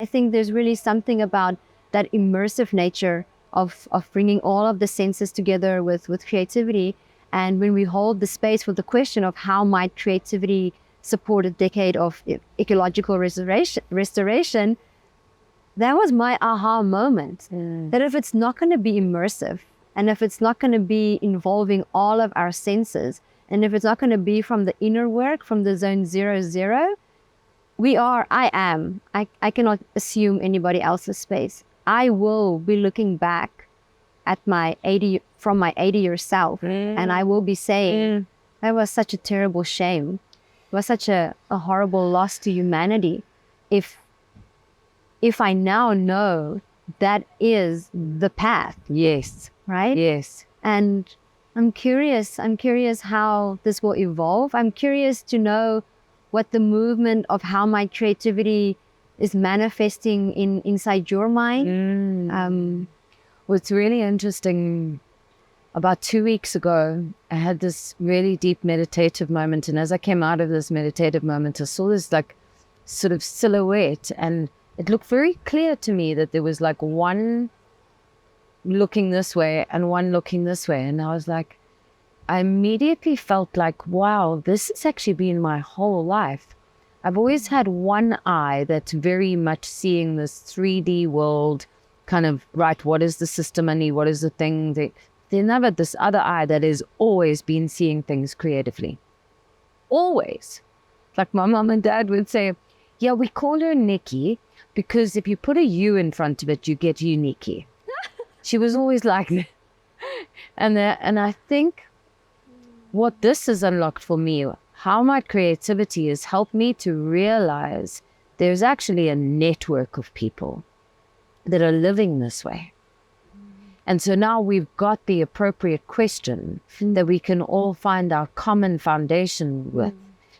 I think there's really something about that immersive nature of bringing all of the senses together with creativity. And when we hold the space for the question of how might creativity support a decade of ecological restoration, that was my aha moment. That if it's not going to be immersive, and if it's not going to be involving all of our senses, and if it's not going to be from the inner work, from the zone 0, I cannot assume anybody else's space. I will be looking back at my 80-year self, and I will be saying, that was such a terrible shame. It was such a horrible loss to humanity. If I now know that is the path. Yes. Right? Yes. And I'm curious how this will evolve. I'm curious to know what the movement of how my creativity is manifesting inside your mind. What's really interesting, about 2 weeks ago, I had this really deep meditative moment. And as I came out of this meditative moment, I saw this like sort of silhouette, and it looked very clear to me that there was like one looking this way and one looking this way. And I was like, I immediately felt like, wow, this has actually been my whole life. I've always had one eye that's very much seeing this 3D world, kind of, right, what is the system I need? What is the thing? Then I've had this other eye that has always been seeing things creatively. Always. Like my mom and dad would say, yeah, we call her Nikki because if you put a U in front of it, you get unique. She was always like that. And I think what this has unlocked for me, how my creativity has helped me to realize there's actually a network of people that are living this way. And so now we've got the appropriate question that we can all find our common foundation with.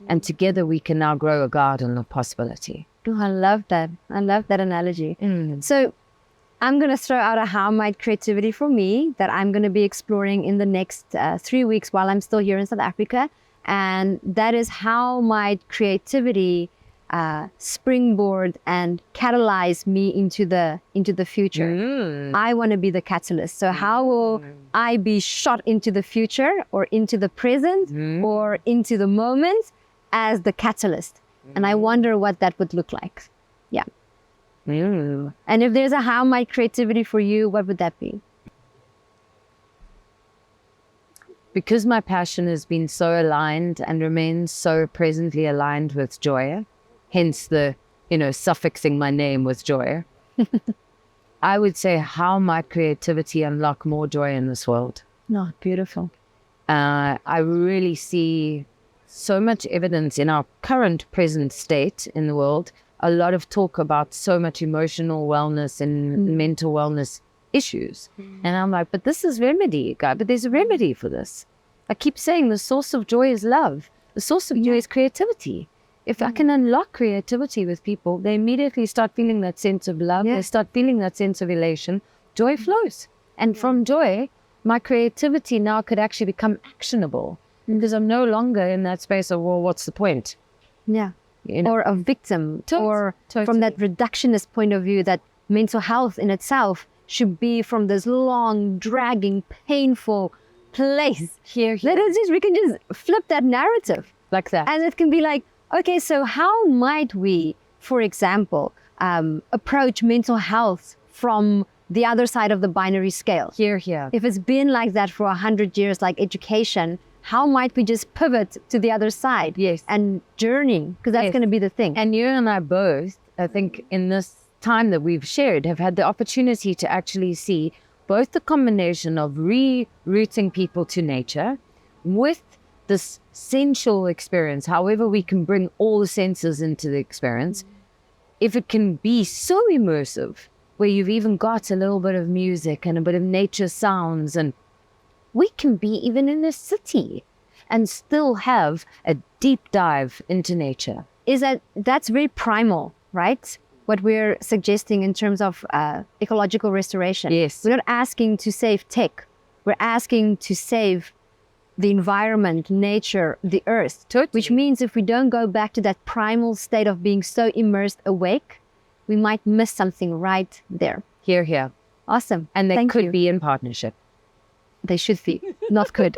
And together we can now grow a garden of possibility. Oh, I love that. I love that analogy. So I'm going to throw out a how might creativity for me that I'm going to be exploring in the next 3 weeks while I'm still here in South Africa. And that is how might creativity springboard and catalyze me into the future. I want to be the catalyst. So how will I be shot into the future or into the present or into the moment as the catalyst? And I wonder what that would look like. Yeah. And if there's a how might creativity for you, what would that be? Because my passion has been so aligned and remains so presently aligned with joy, hence the, suffixing my name with joy, I would say how might creativity unlock more joy in this world. Oh, beautiful. I really see so much evidence in our current present state in the world, a lot of talk about so much emotional wellness and mental wellness issues. And I'm like, but this is remedy, God, but there's a remedy for this. I keep saying the source of joy is love. The source of joy is creativity. If I can unlock creativity with people, they immediately start feeling that sense of love. They start feeling that sense of elation. Joy flows. And from joy, my creativity now could actually become actionable because I'm no longer in that space of, well, what's the point? Yeah. Or a victim, or from that reductionist point of view that mental health in itself should be from this long, dragging, painful place. Here. We can just flip that narrative. Like that. And it can be like, okay, so how might we, for example, approach mental health from the other side of the binary scale? Here. If it's been like that for 100 years, like education, how might we just pivot to the other side? Yes. And journey, because that's going to be the thing. And you and I both, I think in this time that we've shared, have had the opportunity to actually see both the combination of rerouting people to nature with this sensual experience, however we can bring all the senses into the experience. If it can be so immersive, where you've even got a little bit of music and a bit of nature sounds, and we can be even in a city and still have a deep dive into nature. That's very primal, right? What we're suggesting in terms of ecological restoration. Yes. We're not asking to save tech. We're asking to save the environment, nature, the earth. Totally. Which means if we don't go back to that primal state of being so immersed awake, we might miss something right there. Here. Awesome. And they Thank could you. be in partnership. They should be, not could.